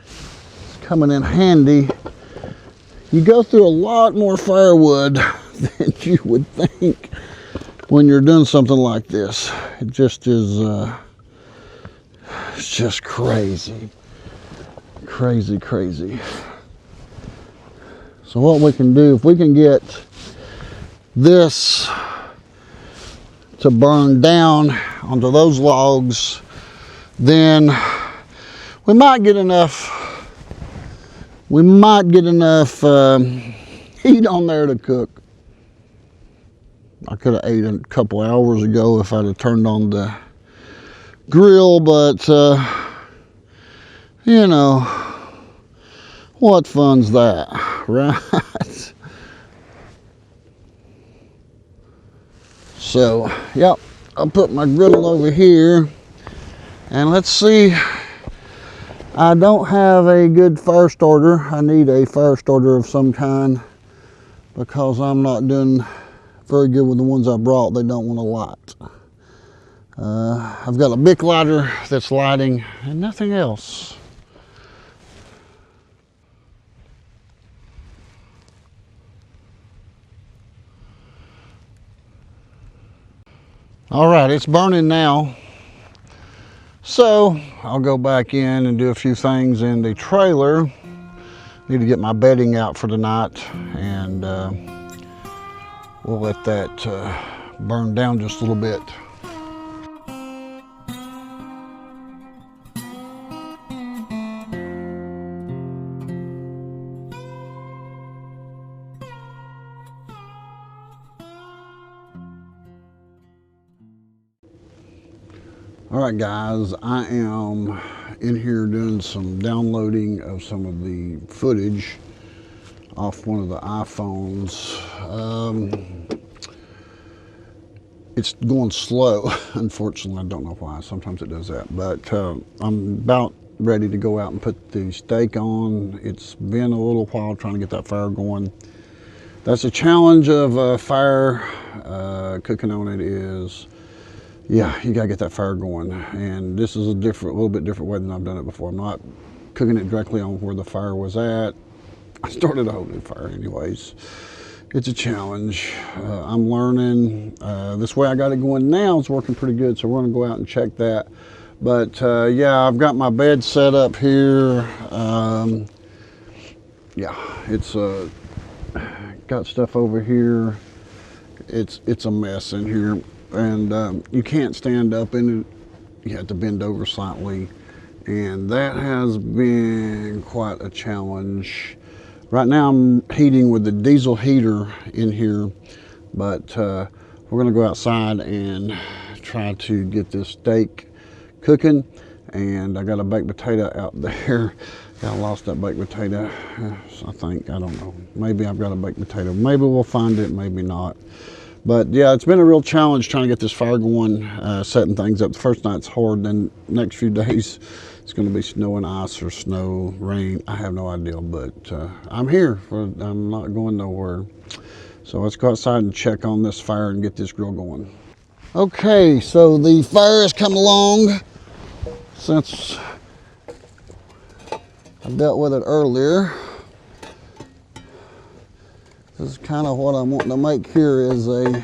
It's coming in handy. You go through a lot more firewood than you would think when you're doing something like this. It just is, it's just crazy. Crazy, crazy. So what we can do, if we can get this to burn down onto those logs, then we might get enough heat on there to cook. I could have ate a couple hours ago if I'd have turned on the grill, but you know, what fun's that, right? So, yep, I'll put my griddle over here, and let's see. I don't have a good fire starter. I need a fire starter of some kind because I'm not doing very good with the ones I brought. They don't want to light. I've got a Bic lighter that's lighting and nothing else. All right, it's burning now. So I'll go back in and do a few things in the trailer. Need to get my bedding out for the night, and we'll let that burn down just a little bit. All right, guys, I am in here doing some downloading of some of the footage off one of the iPhones. It's going slow, unfortunately. I don't know why. Sometimes it does that. But I'm about ready to go out and put the steak on. It's been a little while trying to get that fire going. That's a challenge of fire cooking on it is, yeah, you gotta get that fire going. And this is a little bit different way than I've done it before. I'm not cooking it directly on where the fire was at. I started a whole new fire anyways. It's a challenge. I'm learning. This way I got it going now, it's working pretty good, so we're gonna go out and check that. But yeah, I've got my bed set up here. Yeah, it's got stuff over here. It's a mess in here. And you can't stand up in it. You have to bend over slightly. And that has been quite a challenge. Right now I'm heating with the diesel heater in here, but we're gonna go outside and try to get this steak cooking. And I got a baked potato out there. I lost that baked potato, I think. I don't know. Maybe I've got a baked potato. Maybe we'll find it, maybe not. But yeah, it's been a real challenge trying to get this fire going, setting things up. The first night's hard, then next few days it's going to be snow and ice or snow, rain. I have no idea, but I'm here. I'm not going nowhere. So let's go outside and check on this fire and get this grill going. Okay, so the fire has come along since I dealt with it earlier. This is kind of what I'm wanting to make here is a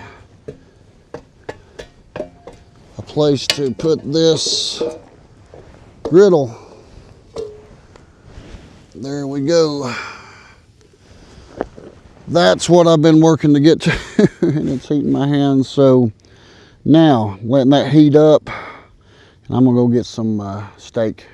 place to put this griddle. There we go. That's what I've been working to get to, and it's heating my hands. So now, letting that heat up, and I'm gonna go get some steak.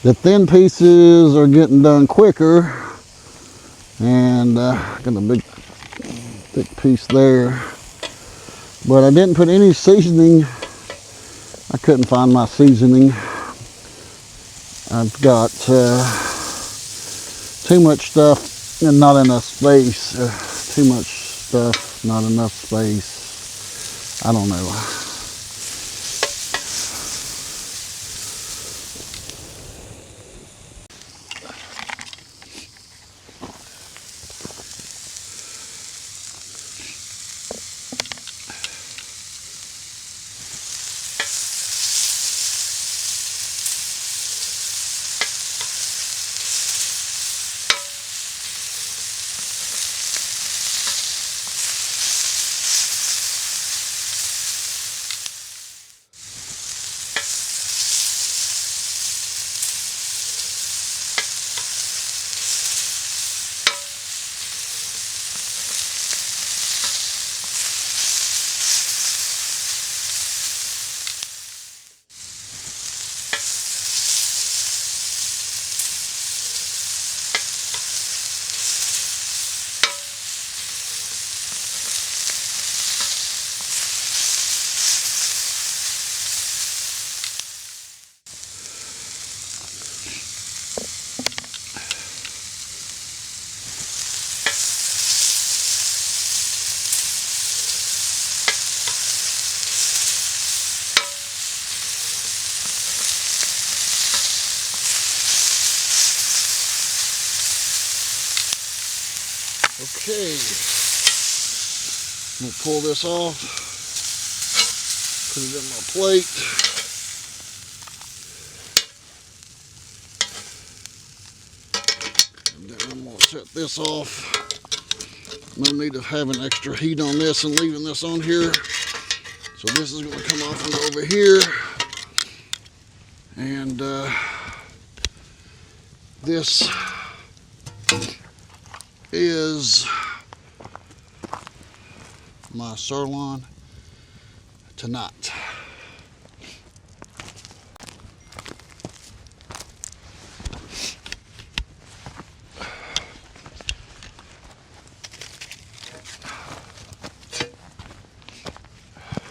The thin pieces are getting done quicker, and got a big thick piece there. But I didn't put any seasoning. I couldn't find my seasoning. I've got too much stuff and not enough space. Too much stuff, not enough space. I don't know. Okay, I'm gonna pull this off, put it in my plate. And then I'm gonna set this off. No need of having extra heat on this and leaving this on here. So this is gonna come off and go over here. And this is my sirloin tonight.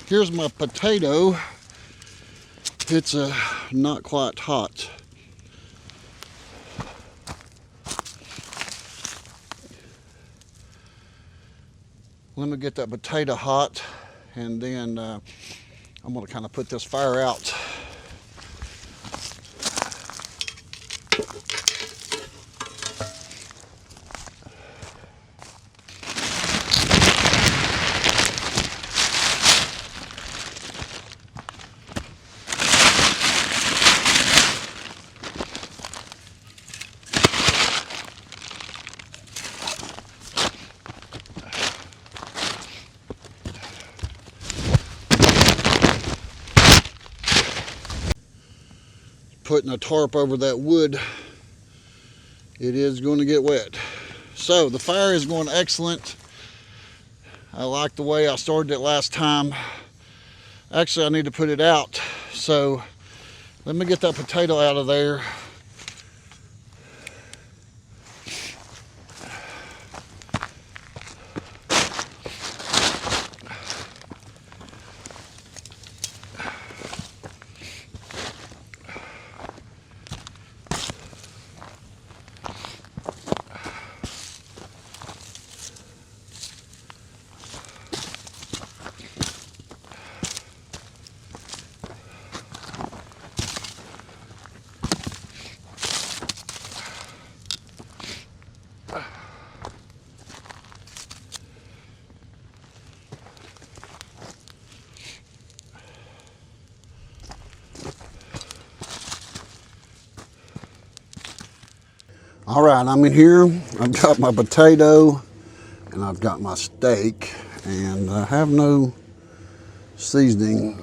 Here's my potato. It's not quite hot. Let me get that potato hot, and then I'm going to kind of put this fire out. Putting a tarp over that wood, it is going to get wet. So the fire is going excellent. I like the way I started it last time. Actually, I need to put it out. So let me get that potato out of there. All right, I'm in here. I've got my potato and I've got my steak, and I have no seasoning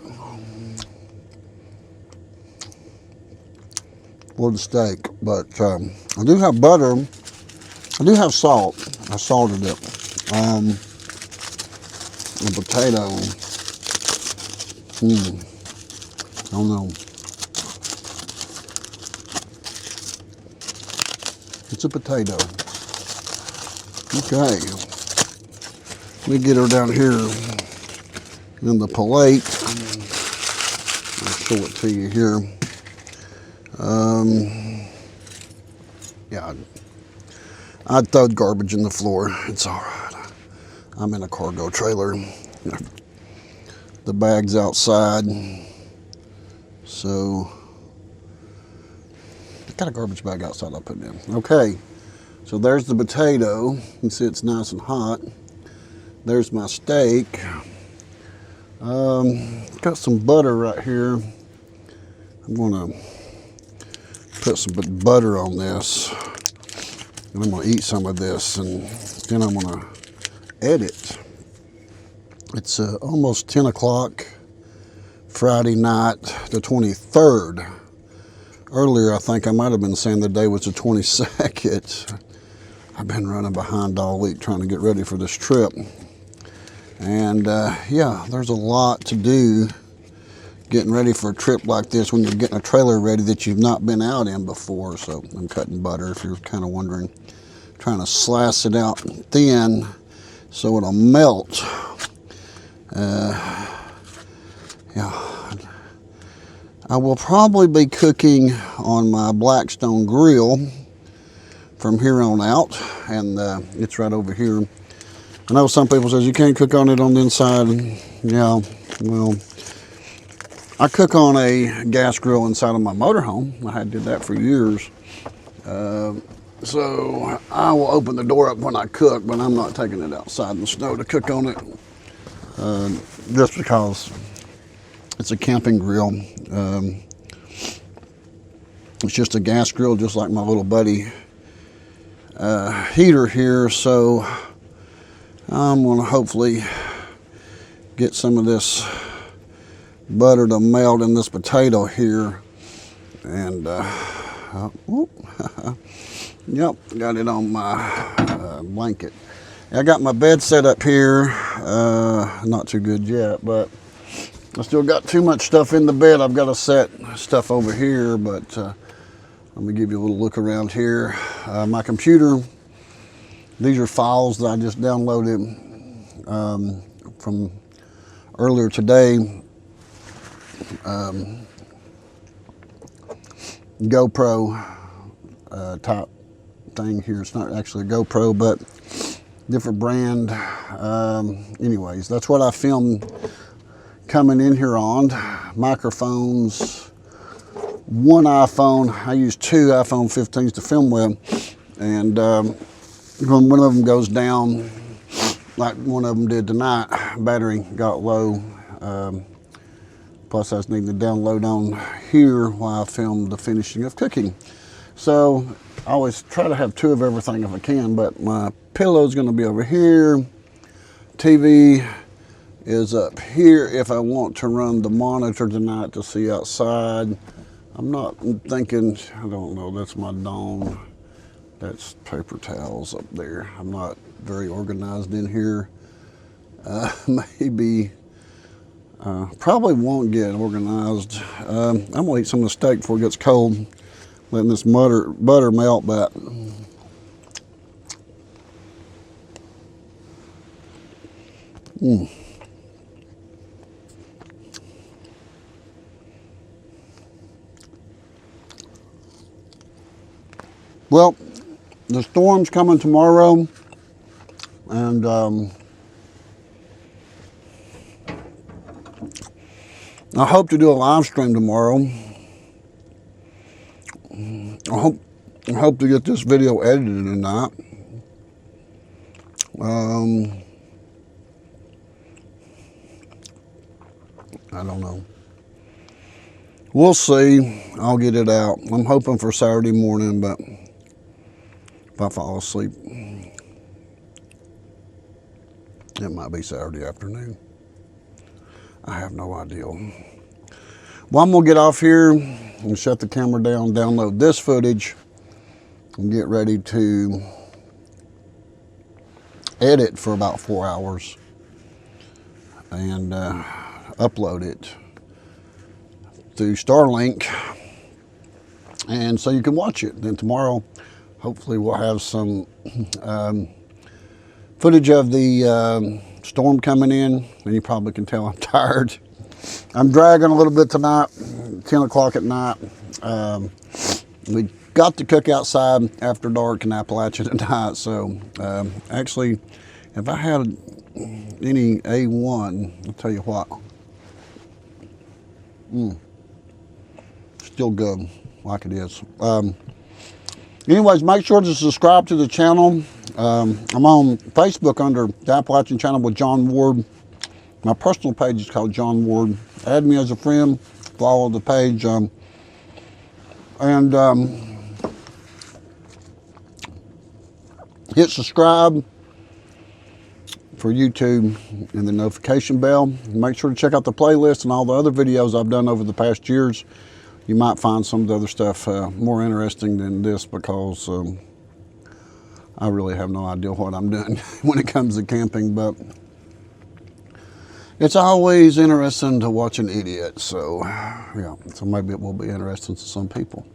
for the steak, but I do have butter. I do have salt. I salted it. The potato. I don't know. It's a potato. Okay. Let me get her down here in the plate. I'll show it to you here. Yeah, I'd throw garbage in the floor. It's all right. I'm in a cargo trailer. The bag's outside. So got a garbage bag outside I'll put it in. Okay, so there's the potato. You can see it's nice and hot. There's my steak. Got some butter right here. I'm gonna put some butter on this, and I'm gonna eat some of this, and then I'm gonna edit. It's almost 10 o'clock Friday night, the 23rd. Earlier, I think I might have been saying the day was the 22nd. I've been running behind all week trying to get ready for this trip. And yeah, there's a lot to do getting ready for a trip like this when you're getting a trailer ready that you've not been out in before. So I'm cutting butter, if you're kind of wondering. Trying to slice it out thin so it'll melt. Yeah. I will probably be cooking on my Blackstone grill from here on out, and it's right over here. I know some people says you can't cook on it on the inside. Yeah, well, I cook on a gas grill inside of my motorhome. I had did that for years. So I will open the door up when I cook, but I'm not taking it outside in the snow to cook on it, just because it's a camping grill. It's just a gas grill, just like my little buddy heater here. So I'm gonna hopefully get some of this butter to melt in this potato here, and yep, got it on my blanket. I got my bed set up here, not too good yet, but I still got too much stuff in the bed. I've got to set stuff over here, but let me give you a little look around here. My computer, these are files that I just downloaded from earlier today. GoPro type thing here. It's not actually a GoPro, but different brand. Anyways, that's what I filmed coming in here on. Microphones, one iPhone. I use two iPhone 15s to film with, and when one of them goes down, like one of them did tonight, battery got low. Plus I was needing to download on here while I filmed the finishing of cooking. So I always try to have two of everything if I can, but my pillow is going to be over here. TV is up here if I want to run the monitor tonight to see outside. I'm not thinking, I don't know, that's my dawn. That's paper towels up there. I'm not very organized in here. Maybe, probably won't get organized. I'm gonna eat some of the steak before it gets cold, letting this butter melt, but well, the storm's coming tomorrow, and I hope to do a live stream tomorrow. I hope to get this video edited tonight. I don't know. We'll see. I'll get it out. I'm hoping for Saturday morning, but if I fall asleep, it might be Saturday afternoon. I have no idea. Well, I'm gonna get off here and shut the camera down, download this footage, and get ready to edit for about 4 hours and upload it through Starlink, and so you can watch it. Then tomorrow, hopefully we'll have some footage of the storm coming in, and you probably can tell I'm tired. I'm dragging a little bit tonight, 10 o'clock at night. We got to cook outside after dark in Appalachia tonight, so actually, if I had any A1, I'll tell you what, still good, like it is. Anyways, make sure to subscribe to the channel. I'm on Facebook under the Appalachian Channel with John Ward. My personal page is called John Ward. Add me as a friend, follow the page, and hit subscribe for YouTube and the notification bell. Make sure to check out the playlist and all the other videos I've done over the past years. You might find some of the other stuff more interesting than this, because I really have no idea what I'm doing when it comes to camping, but it's always interesting to watch an idiot. So yeah, so maybe it will be interesting to some people.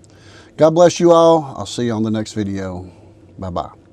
God bless you all. I'll see you on the next video. Bye-bye.